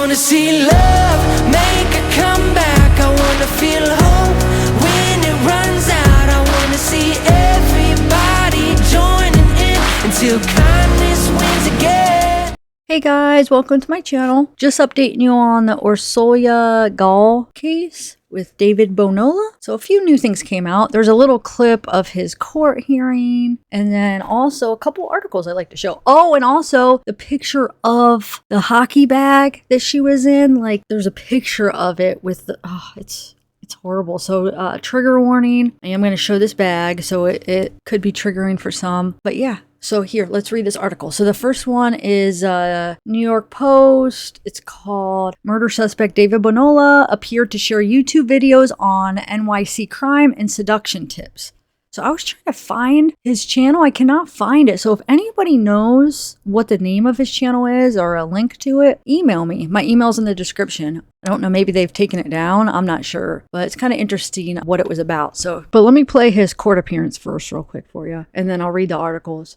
wanna see love make a comeback. I wanna feel hope when it runs out. I wanna see everybody joining in until kindness wins again. Hey guys, welcome to my channel. Just updating you on the Orsolya Gaal case with David Bonola. So a few new things came out. There's a little clip of his court hearing, and then also a couple articles I'd like to show. Oh, and also the picture of the hockey bag that she was in. Like, there's a picture of it with the, it's horrible. So trigger warning. I am going to show this bag, so it could be triggering for some, but yeah. So here, let's read this article. So the first one is New York Post. It's called Murder Suspect David Bonola appeared to share YouTube videos on NYC crime and seduction tips. So I was trying to find his channel. I cannot find it. So if anybody knows what the name of his channel is or a link to it, email me. My email's in the description. I don't know, maybe they've taken it down. I'm not sure, but it's kind of interesting what it was about. But let me play his court appearance first real quick for you, and then I'll read the articles.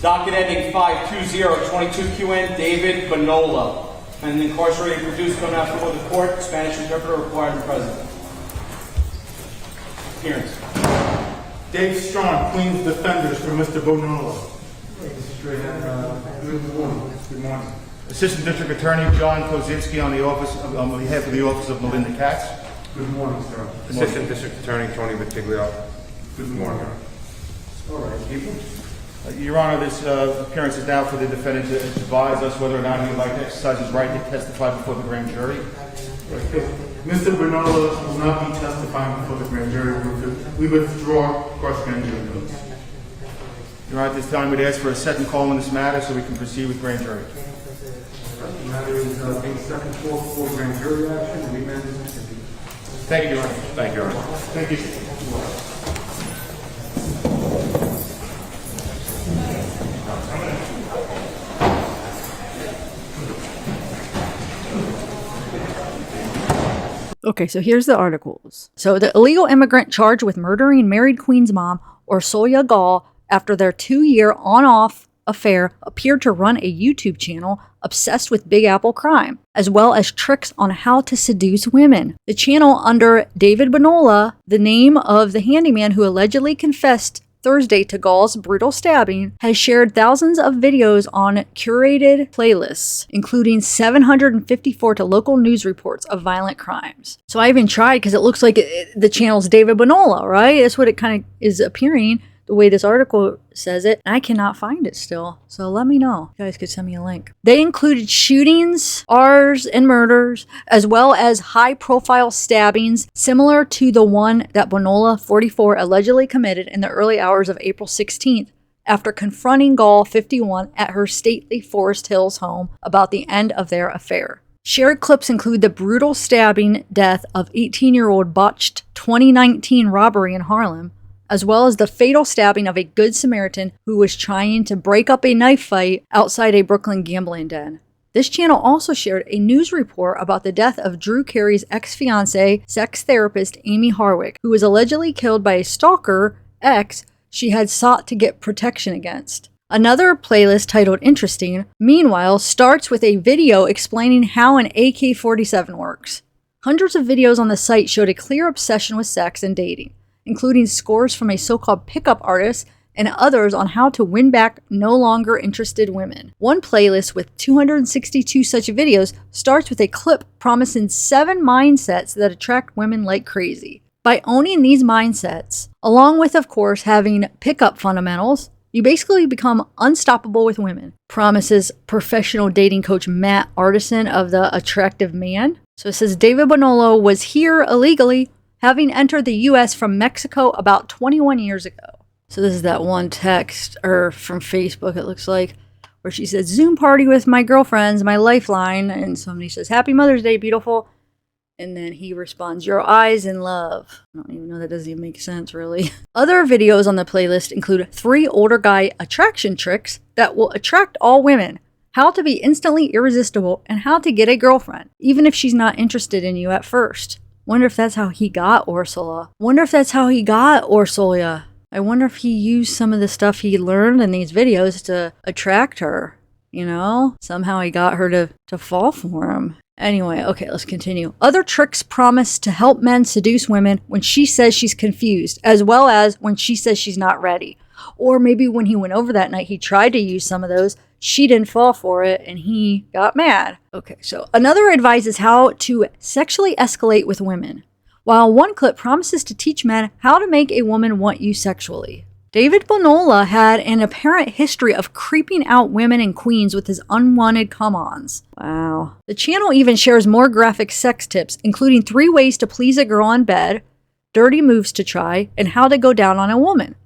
Docket ending 52022QN, David Bonola. And incarcerated produced coming out before the court. Spanish interpreter required and present. Appearance. Dave Strong, Queens Defenders for Mr. Bonola. Good morning. Good morning. Assistant District Attorney John Kozinski on behalf of the Office of Melinda Katz. Good morning, sir. Assistant District Attorney Tony Vitiglio. Good morning. All right, people. Your Honor, this appearance is now for the defendant to advise us whether or not he would like to exercise his right to testify before the grand jury. Mr. Bonola will not be testifying before the grand jury. We withdraw cross-grand jury notice. Your Honor, at this time we'd ask for a second call on this matter so we can proceed with grand jury. The matter is being second call for grand jury action. Thank you, Your Honor. Thank you, Your Honor. Thank you. Okay, so here's the articles. So the illegal immigrant charged with murdering married Queen's mom, Orsolya Gaal, after their 2-year on-off affair appeared to run a YouTube channel obsessed with Big Apple crime, as well as tricks on how to seduce women. The channel under David Bonola, the name of the handyman who allegedly confessed Thursday to Gaal's brutal stabbing, has shared thousands of videos on curated playlists, including 754 to local news reports of violent crimes. So I even tried, because it looks like the channel's David Bonola, right? That's what it kind of is appearing, the way this article says it. And I cannot find it still. So let me know. You guys could send me a link. They included shootings, R's, and murders, as well as high-profile stabbings similar to the one that Bonola, 44, allegedly committed in the early hours of April 16th after confronting Gaal, 51, at her stately Forest Hills home about the end of their affair. Shared clips include the brutal stabbing death of 18-year-old botched 2019 robbery in Harlem, as well as the fatal stabbing of a Good Samaritan who was trying to break up a knife fight outside a Brooklyn gambling den. This channel also shared a news report about the death of Drew Carey's ex-fiancée, sex therapist Amy Harwick, who was allegedly killed by a stalker ex she had sought to get protection against. Another playlist titled Interesting, meanwhile, starts with a video explaining how an AK-47 works. Hundreds of videos on the site showed a clear obsession with sex and dating, including scores from a so-called pickup artist and others on how to win back no longer interested women. One playlist with 262 such videos starts with a clip promising 7 mindsets that attract women like crazy. By owning these mindsets, along with, of course, having pickup fundamentals, you basically become unstoppable with women, promises professional dating coach Matt Artisan of The Attractive Man. So it says David Bonola was here illegally, having entered the U.S. from Mexico about 21 years ago. So this is that one text, or from Facebook, it looks like, where she says, Zoom party with my girlfriends, my lifeline. And somebody says, Happy Mother's Day, beautiful. And then he responds, your eyes in love. I don't even know, that doesn't even make sense, really. Other videos on the playlist include 3 older guy attraction tricks that will attract all women, how to be instantly irresistible, and how to get a girlfriend, even if she's not interested in you at first. Wonder if that's how he got Orsolya. I wonder if he used some of the stuff he learned in these videos to attract her. You know? Somehow he got her to fall for him. Anyway, okay, let's continue. Other tricks promise to help men seduce women when she says she's confused, as well as when she says she's not ready. Or maybe when he went over that night, he tried to use some of those. She didn't fall for it, and he got mad. Okay, so another advice is how to sexually escalate with women, while one clip promises to teach men how to make a woman want you sexually. David Bonola had an apparent history of creeping out women in Queens with his unwanted come-ons. Wow. The channel even shares more graphic sex tips, including 3 ways to please a girl in bed, dirty moves to try, and how to go down on a woman,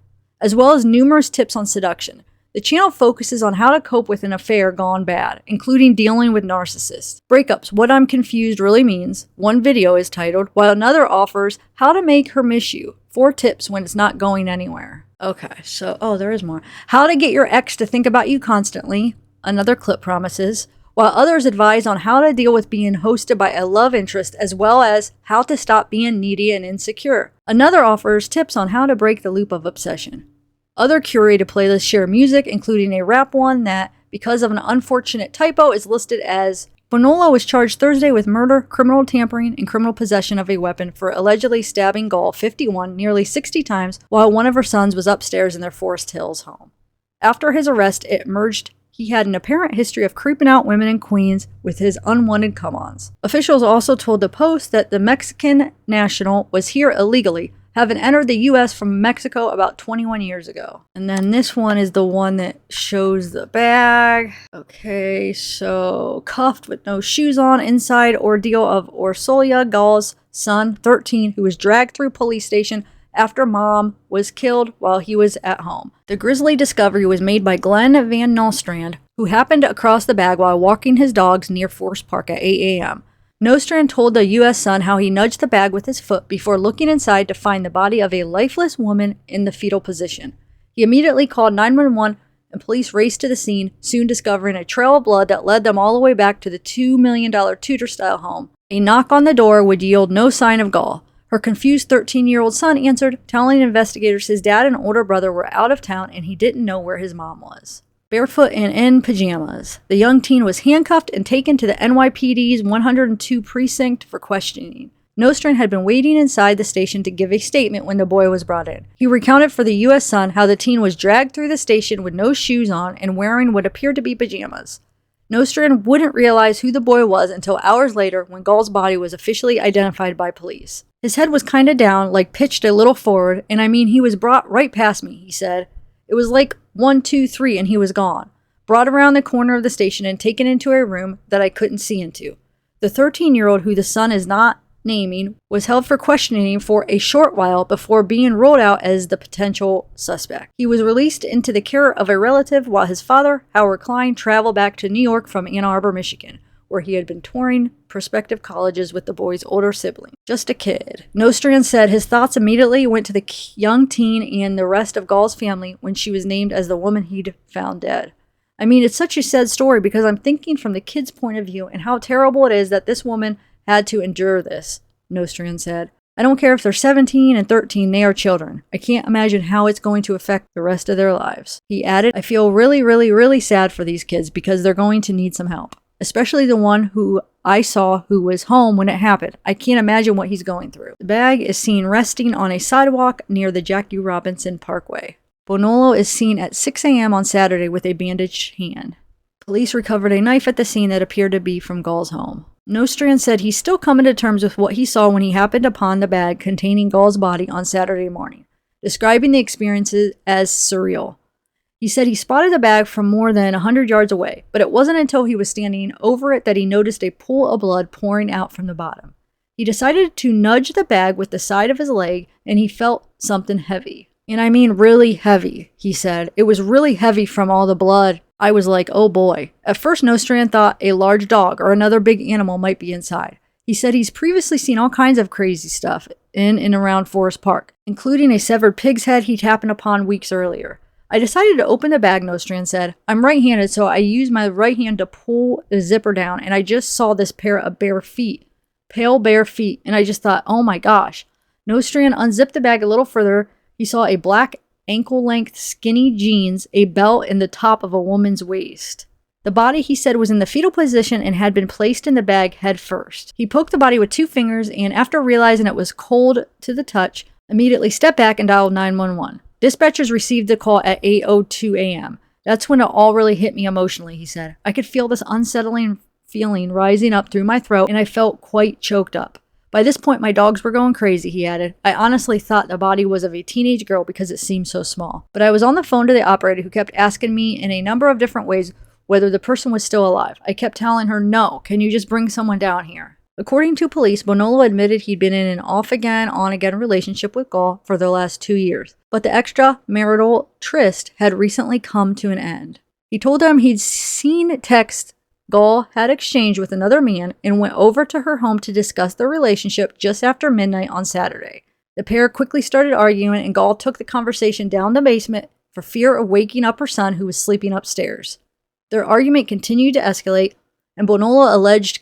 as well as numerous tips on seduction. The channel focuses on how to cope with an affair gone bad, including dealing with narcissists. Breakups, what I'm confused really means. One video is titled, while another offers how to make her miss you. 4 tips when it's not going anywhere. Okay, so, there is more. How to get your ex to think about you constantly. Another clip promises. While others advise on how to deal with being hosted by a love interest, as well as how to stop being needy and insecure. Another offers tips on how to break the loop of obsession. Other curated playlists share music, including a rap one that, because of an unfortunate typo, is listed as Bonola was charged Thursday with murder, criminal tampering, and criminal possession of a weapon for allegedly stabbing Gaal, 51, nearly 60 times while one of her sons was upstairs in their Forest Hills home. After his arrest, it emerged he had an apparent history of creeping out women in Queens with his unwanted come-ons. Officials also told the Post that the Mexican national was here illegally, having entered the U.S. from Mexico about 21 years ago. And then this one is the one that shows the bag. Okay, so cuffed with no shoes on, inside ordeal of Orsolya Gaal.'s son, 13, who was dragged through police station after mom was killed while he was at home. The grisly discovery was made by Glenn Van Nostrand, who happened across the bag while walking his dogs near Forest Park at 8 a.m. Nostrand told the U.S. Sun how he nudged the bag with his foot before looking inside to find the body of a lifeless woman in the fetal position. He immediately called 911 and police raced to the scene, soon discovering a trail of blood that led them all the way back to the $2 million Tudor-style home. A knock on the door would yield no sign of Gaal. Her confused 13-year-old son answered, telling investigators his dad and older brother were out of town and he didn't know where his mom was. Barefoot and in pajamas, the young teen was handcuffed and taken to the NYPD's 102 precinct for questioning. Nostrand had been waiting inside the station to give a statement when the boy was brought in. He recounted for the U.S. Sun how the teen was dragged through the station with no shoes on and wearing what appeared to be pajamas. Nostrand wouldn't realize who the boy was until hours later when Gaal's body was officially identified by police. His head was kinda down, like pitched a little forward, and I mean he was brought right past me, he said. It was like 1, 2, 3 and he was gone. Brought around the corner of the station and taken into a room that I couldn't see into. The 13-year-old, who the son is not naming, was held for questioning for a short while before being ruled out as the potential suspect. He was released into the care of a relative while his father, Howard Klein, traveled back to New York from Ann Arbor, Michigan, where he had been touring prospective colleges with the boy's older sibling. Just a kid. Nostrand said his thoughts immediately went to the young teen and the rest of Gaal's family when she was named as the woman he'd found dead. I mean, it's such a sad story because I'm thinking from the kid's point of view and how terrible it is that this woman had to endure this, Nostrand said. I don't care if they're 17 and 13, they are children. I can't imagine how it's going to affect the rest of their lives. He added, I feel really, really, really sad for these kids because they're going to need some help. Especially the one who I saw who was home when it happened. I can't imagine what he's going through. The bag is seen resting on a sidewalk near the Jackie Robinson Parkway. Bonola is seen at 6 a.m. on Saturday with a bandaged hand. Police recovered a knife at the scene that appeared to be from Gaal's home. Nostrand said he's still coming to terms with what he saw when he happened upon the bag containing Gaal's body on Saturday morning, describing the experiences as surreal. He said he spotted the bag from more than 100 yards away, but it wasn't until he was standing over it that he noticed a pool of blood pouring out from the bottom. He decided to nudge the bag with the side of his leg, and he felt something heavy. And I mean really heavy, he said. It was really heavy from all the blood. I was like, oh boy. At first, Nostrand thought a large dog or another big animal might be inside. He said he's previously seen all kinds of crazy stuff in and around Forest Park, including a severed pig's head he'd happened upon weeks earlier. I decided to open the bag, Nostrand said. I'm right-handed, so I used my right hand to pull the zipper down, and I just saw this pair of bare feet. Pale bare feet, and I just thought, oh my gosh. Nostrand unzipped the bag a little further. He saw a black ankle-length skinny jeans, a belt, and the top of a woman's waist. The body, he said, was in the fetal position and had been placed in the bag head first. He poked the body with 2 fingers and, after realizing it was cold to the touch, immediately stepped back and dialed 911. Dispatchers received the call at 8:02 a.m. That's when it all really hit me emotionally, he said. I could feel this unsettling feeling rising up through my throat, and I felt quite choked up. By this point, my dogs were going crazy, he added. I honestly thought the body was of a teenage girl because it seemed so small. But I was on the phone to the operator, who kept asking me in a number of different ways whether the person was still alive. I kept telling her, no, can you just bring someone down here? According to police, Bonola admitted he'd been in an off-again, on-again relationship with Gaal for the last 2 years, but the extramarital tryst had recently come to an end. He told them he'd seen texts Gaal had exchanged with another man and went over to her home to discuss their relationship just after midnight on Saturday. The pair quickly started arguing, and Gaal took the conversation down the basement for fear of waking up her son, who was sleeping upstairs. Their argument continued to escalate, and Bonola allegedly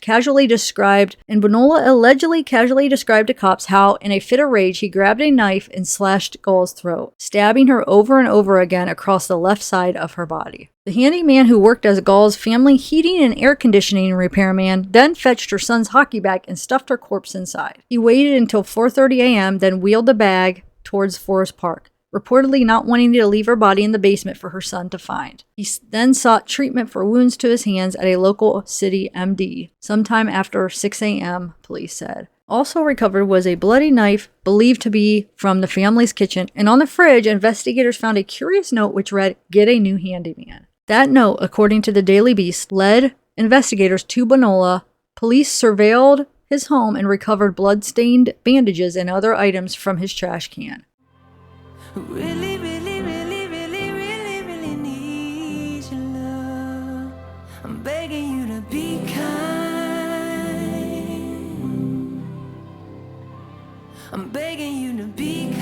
casually described to cops how, in a fit of rage, he grabbed a knife and slashed Gaal's throat, stabbing her over and over again across the left side of her body. The handyman who worked as Gaal's family heating and air conditioning repairman then fetched her son's hockey bag and stuffed her corpse inside. He waited until 4:30 a.m., then wheeled the bag towards Forest Park, reportedly not wanting to leave her body in the basement for her son to find. He then sought treatment for wounds to his hands at a local city MD sometime after 6 a.m., police said. Also recovered was a bloody knife believed to be from the family's kitchen, and on the fridge, investigators found a curious note which read, "Get a new handyman." That note, according to the Daily Beast, led investigators to Bonola. Police surveilled his home and recovered blood-stained bandages and other items from his trash can. Really, really, really, really, really, really need your love. I'm begging you to be kind. I'm begging you to be